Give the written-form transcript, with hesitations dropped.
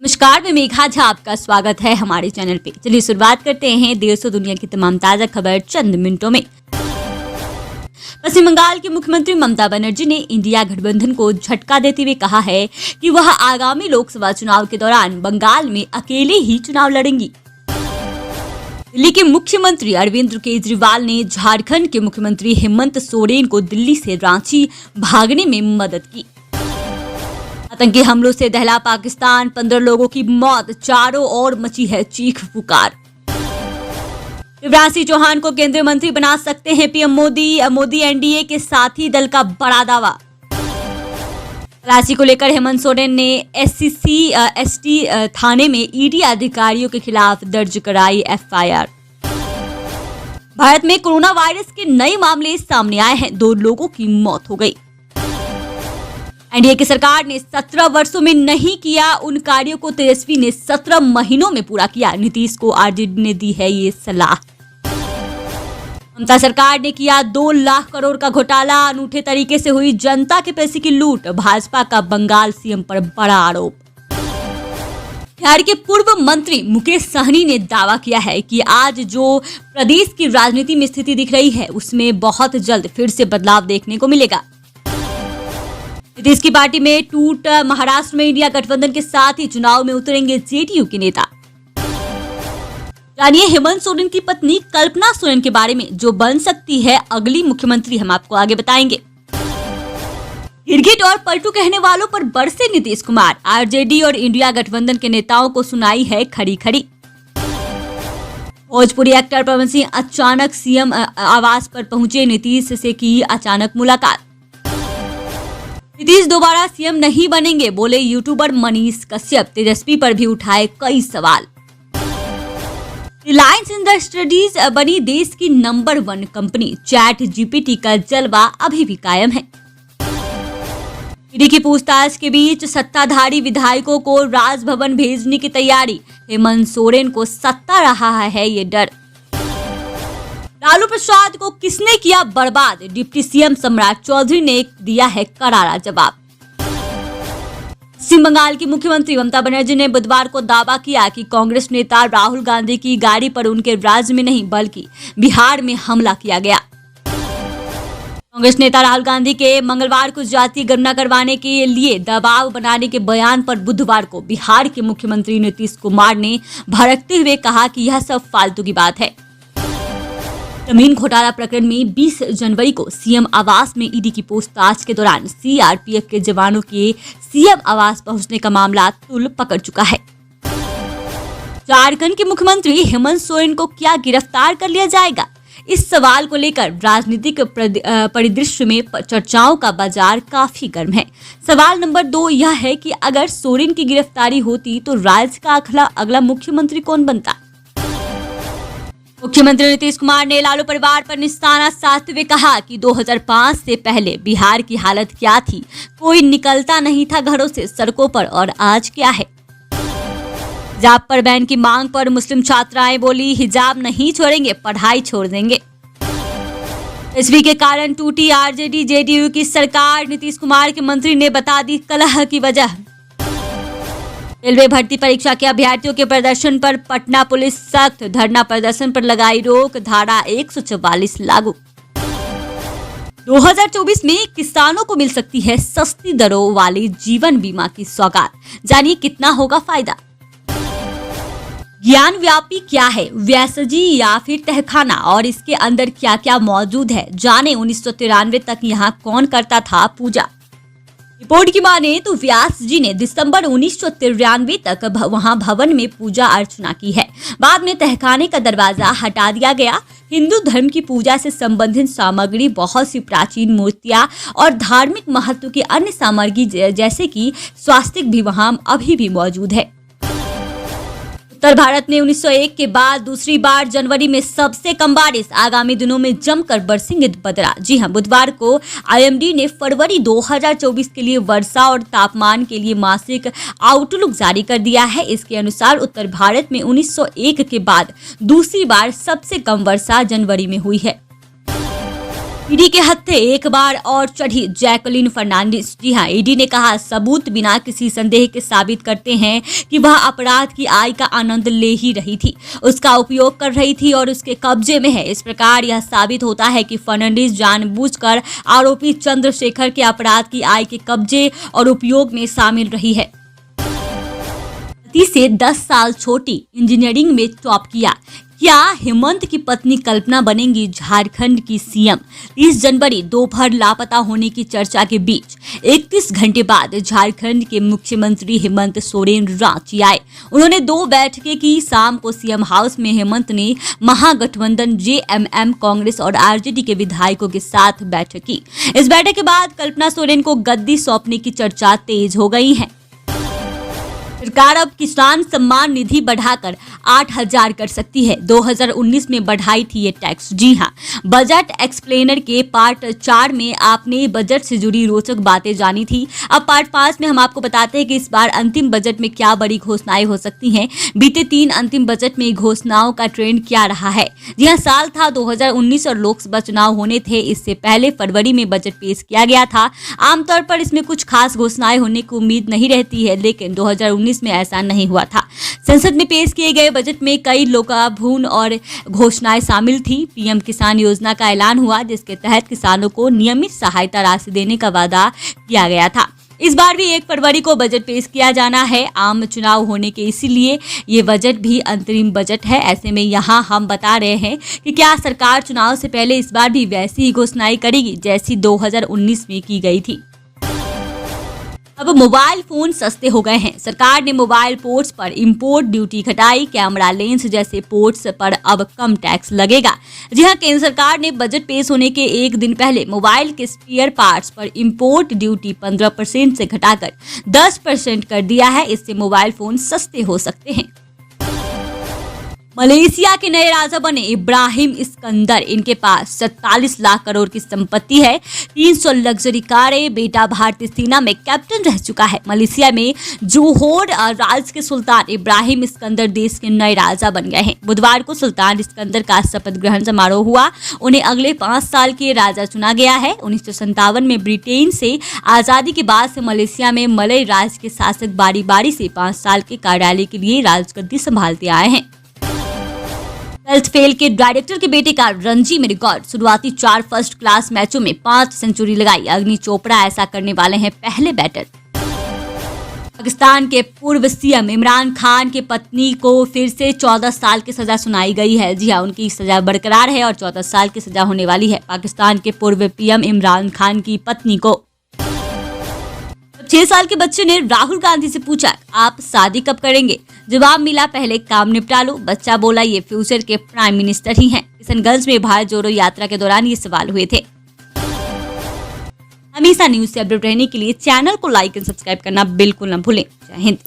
नमस्कार, मैं मेघा झा, आपका स्वागत है हमारे चैनल पे। चलिए शुरुआत करते हैं देश और दुनिया की तमाम ताजा खबर चंद मिनटों में। पश्चिम बंगाल की मुख्यमंत्री ममता बनर्जी ने इंडिया गठबंधन को झटका देते हुए कहा है कि वह आगामी लोकसभा चुनाव के दौरान बंगाल में अकेले ही चुनाव लड़ेंगी। दिल्ली के मुख्यमंत्री अरविंद केजरीवाल ने झारखंड के मुख्यमंत्री हेमंत सोरेन को दिल्ली से रांची भागने में मदद की। आतंकी हमलों से दहला पाकिस्तान, 15 लोगों की मौत, चारों ओर मची है चीख पुकार। शिवराज सिंह चौहान को केंद्रीय मंत्री बना सकते हैं पीएम मोदी एनडीए के साथी दल का बड़ा दावा। तलाशी को लेकर हेमंत सोरेन ने एससी/एसटी थाने में ईडी अधिकारियों के खिलाफ दर्ज कराई एफआईआर। भारत में कोरोना वायरस के नए मामले सामने आए हैं, 2 लोगों की मौत हो गई। एनडीए की सरकार ने 17 वर्षों में नहीं किया उन कार्यों को तेजस्वी ने 17 महीनों में पूरा किया। नीतीश को आरजेडी ने दी है ये सलाह। ममता सरकार ने किया 2 लाख करोड़ का घोटाला, अनूठे तरीके से हुई जनता के पैसे की लूट। भाजपा का बंगाल सीएम पर बड़ा आरोप। बिहार के पूर्व मंत्री मुकेश सहनी ने दावा किया है कि आज जो प्रदेश की राजनीति में स्थिति दिख रही है उसमें बहुत जल्द फिर से बदलाव देखने को मिलेगा। नीतीश की पार्टी में टूट, महाराष्ट्र में इंडिया गठबंधन के साथ ही चुनाव में उतरेंगे जेडीयू के नेता। जानिए हेमंत सोरेन की पत्नी कल्पना सोरेन के बारे में, जो बन सकती है अगली मुख्यमंत्री। हम आपको आगे बताएंगे। गिरगिट और पलटू कहने वालों पर बरसे नीतीश कुमार, आरजेडी और इंडिया गठबंधन के नेताओं को सुनाई है खड़ी खड़ी। भोजपुरी एक्टर पवन सिंह अचानक सीएम आवास पर पहुंचे, नीतीश से की अचानक मुलाकात। नीतीश दोबारा सीएम नहीं बनेंगे, बोले यूट्यूबर मनीष कश्यप। तेजस्वी पर भी उठाए कई सवाल। रिलायंस इंडस्ट्रीज बनी देश की नंबर 1 कंपनी। चैट जीपीटी का जलवा अभी भी कायम है। ईडी की पूछताछ के बीच सत्ताधारी विधायकों को राजभवन भेजने की तैयारी। हेमंत सोरेन को सत्ता रहा है ये डर। लालू प्रसाद को किसने किया बर्बाद, डिप्टी सीएम सम्राट चौधरी ने दिया है करारा जवाब। पश्चिम बंगाल की मुख्यमंत्री ममता बनर्जी ने बुधवार को दावा किया कि कांग्रेस नेता राहुल गांधी की गाड़ी पर उनके राज्य में नहीं बल्कि बिहार में हमला किया गया। कांग्रेस नेता राहुल गांधी के मंगलवार को जातीय गणना करवाने के लिए दबाव बनाने के बयान पर बुधवार को बिहार के मुख्यमंत्री नीतीश कुमार ने भड़कते हुए कहा कि यह सब फालतू की बात है। जमीन घोटाला प्रकरण में 20 जनवरी को सीएम आवास में ईडी की पूछताछ के दौरान सीआरपीएफ के जवानों के सीएम आवास पहुंचने का मामला तूल पकड़ चुका है। झारखंड के मुख्यमंत्री हेमंत सोरेन को क्या गिरफ्तार कर लिया जाएगा? इस सवाल को लेकर राजनीतिक परिदृश्य में चर्चाओं का बाजार काफी गर्म है। सवाल नंबर 2 यह है कि अगर सोरेन की गिरफ्तारी होती तो राज्य का अगला मुख्यमंत्री कौन बनता? मुख्यमंत्री नीतीश कुमार ने लालू परिवार पर निशाना साधते हुए कहा कि 2005 से पहले बिहार की हालत क्या थी, कोई निकलता नहीं था घरों से सड़कों पर, और आज क्या है। हिजाब पर बैन की मांग पर मुस्लिम छात्राएं बोली, हिजाब नहीं छोड़ेंगे, पढ़ाई छोड़ देंगे। एसवी के कारण टूटी आरजेडी जेडीयू की सरकार, नीतीश कुमार के मंत्री ने बता दी कलह की वजह। रेलवे भर्ती परीक्षा के अभ्यर्थियों के प्रदर्शन पर पटना पुलिस सख्त, धरना प्रदर्शन पर लगाई रोक, धारा 144 लागू। 2024 में किसानों को मिल सकती है सस्ती दरों वाली जीवन बीमा की सौगात। जानिए कितना होगा फायदा। ज्ञान व्यापी क्या है, व्यासजी या फिर तहखाना, और इसके अंदर क्या क्या मौजूद है, जाने 1993 तक यहाँ कौन करता था पूजा। रिपोर्ट की माने तो व्यास जी ने दिसंबर 1993 तक वहां भवन में पूजा अर्चना की है। बाद में तहखाने का दरवाजा हटा दिया गया। हिंदू धर्म की पूजा से संबंधित सामग्री, बहुत सी प्राचीन मूर्तियां और धार्मिक महत्व की अन्य सामग्री जैसे कि स्वास्तिक भी वहां अभी भी मौजूद है। उत्तर भारत ने 1901 के बाद दूसरी बार जनवरी में सबसे कम बारिश, आगामी दिनों में जमकर बरसेंगे बदरा। जी हां, बुधवार को आईएमडी ने फरवरी 2024 के लिए वर्षा और तापमान के लिए मासिक आउटलुक जारी कर दिया है। इसके अनुसार उत्तर भारत में 1901 के बाद दूसरी बार सबसे कम वर्षा जनवरी में हुई है। ईडी के हत्थे एक बार और चढ़ी जैकलीन फर्नांडिस। जी हां, ईडी ने कहा सबूत बिना किसी संदेह के साबित करते हैं कि वह अपराध की आय का आनंद ले ही रही थी, उसका उपयोग कर रही थी और उसके कब्जे में है। इस प्रकार यह साबित होता है कि फर्नांडिस जानबूझकर आरोपी चंद्रशेखर के अपराध की आय के कब्जे और उपयोग में शामिल रही है। पति से 10 साल छोटी इंजीनियरिंग में टॉप किया। क्या हेमंत की पत्नी कल्पना बनेंगी झारखंड की सीएम? 30 जनवरी दोपहर लापता होने की चर्चा के बीच 31 घंटे बाद झारखंड के मुख्यमंत्री हेमंत सोरेन रांची आए। उन्होंने 2 बैठकें की। शाम को सीएम हाउस में हेमंत ने महागठबंधन जेएमएम, कांग्रेस और आरजेडी के विधायकों के साथ बैठक की। इस बैठक के बाद कल्पना सोरेन को गद्दी सौंपने की चर्चा तेज हो गई है। सरकार अब किसान सम्मान निधि बढ़ाकर 8,000 कर सकती है। 2019 में बढ़ाई थी ये टैक्स। जी हां, बजट एक्सप्लेनर के पार्ट 4 में आपने बजट से जुड़ी रोचक बातें जानी थी। अब पार्ट 5 में हम आपको बताते हैं कि इस बार अंतिम बजट में क्या बड़ी घोषणाएं हो सकती हैं। बीते 3 अंतिम बजट में घोषणाओं का ट्रेंड क्या रहा है? जी हां, साल था 2019 और लोकसभा चुनाव होने थे। इससे पहले फरवरी में बजट पेश किया गया था। आमतौर पर इसमें कुछ खास घोषणाएं होने की उम्मीद नहीं रहती है, लेकिन 2019 में ऐसा नहीं हुआ था। संसद में पेश किए गए बजट में कई लोकाभून और घोषणाएं शामिल थी। पीएम किसान योजना का ऐलान हुआ, जिसके तहत किसानों को नियमित सहायता राशि देने का वादा किया गया था। इस बार भी 1 फरवरी को बजट पेश किया जाना है। आम चुनाव होने के इसीलिए ये बजट भी अंतरिम बजट है। ऐसे में यहाँ हम बता रहे हैं कि क्या सरकार चुनाव से पहले इस बार भी वैसी ही घोषणाएं करेगी जैसी 2019 में की गई थी। अब मोबाइल फोन सस्ते हो गए हैं। सरकार ने मोबाइल पोर्ट्स पर इंपोर्ट ड्यूटी घटाई। कैमरा लेंस जैसे पोर्ट्स पर अब कम टैक्स लगेगा। जी हां, केंद्र सरकार ने बजट पेश होने के 1 दिन पहले मोबाइल के स्पेयर पार्ट्स पर इंपोर्ट ड्यूटी 15% से घटाकर 10% कर दिया है। इससे मोबाइल फोन सस्ते हो सकते हैं। मलेशिया के नए राजा बने इब्राहिम इस्कंदर। इनके पास 47 लाख करोड़ की संपत्ति है, 300 लग्जरी कारें। बेटा भारतीय सेना में कैप्टन रह चुका है। मलेशिया में जोहोर राज के सुल्तान इब्राहिम इस्कंदर देश के नए राजा बन गए हैं। बुधवार को सुल्तान इस्कंदर का शपथ ग्रहण समारोह हुआ। उन्हें अगले 5 साल के राजा चुना गया है। 1957 में ब्रिटेन से आजादी के बाद से मलेशिया में मलय राज के शासक बारी बारी से 5 साल के कार्यकाल के लिए राजगद्दी संभालते आए हैं। 12th फेल के डायरेक्टर के बेटे का रणजी में रिकॉर्ड। शुरुआती 4 फर्स्ट क्लास मैचों में 5 सेंचुरी लगाई। अग्नि चोपड़ा ऐसा करने वाले हैं पहले बैटर। पाकिस्तान के पूर्व सीएम इमरान खान की पत्नी को फिर से 14 साल की सजा सुनाई गई है। जी हां, उनकी सजा बरकरार है और 14 साल की सजा होने वाली है। पाकिस्तान के पूर्व पीएम इमरान खान की पत्नी को 6 साल के बच्चे ने राहुल गांधी से पूछा, आप शादी कब करेंगे? जवाब मिला, पहले काम निपटा लो। बच्चा बोला, ये फ्यूचर के प्राइम मिनिस्टर ही हैं। किशनगंज में भारत जोड़ो यात्रा के दौरान ये सवाल हुए थे। हमेशा न्यूज से अपडेट रहने के लिए चैनल को लाइक एंड सब्सक्राइब करना बिल्कुल न भूलें। जय हिंद।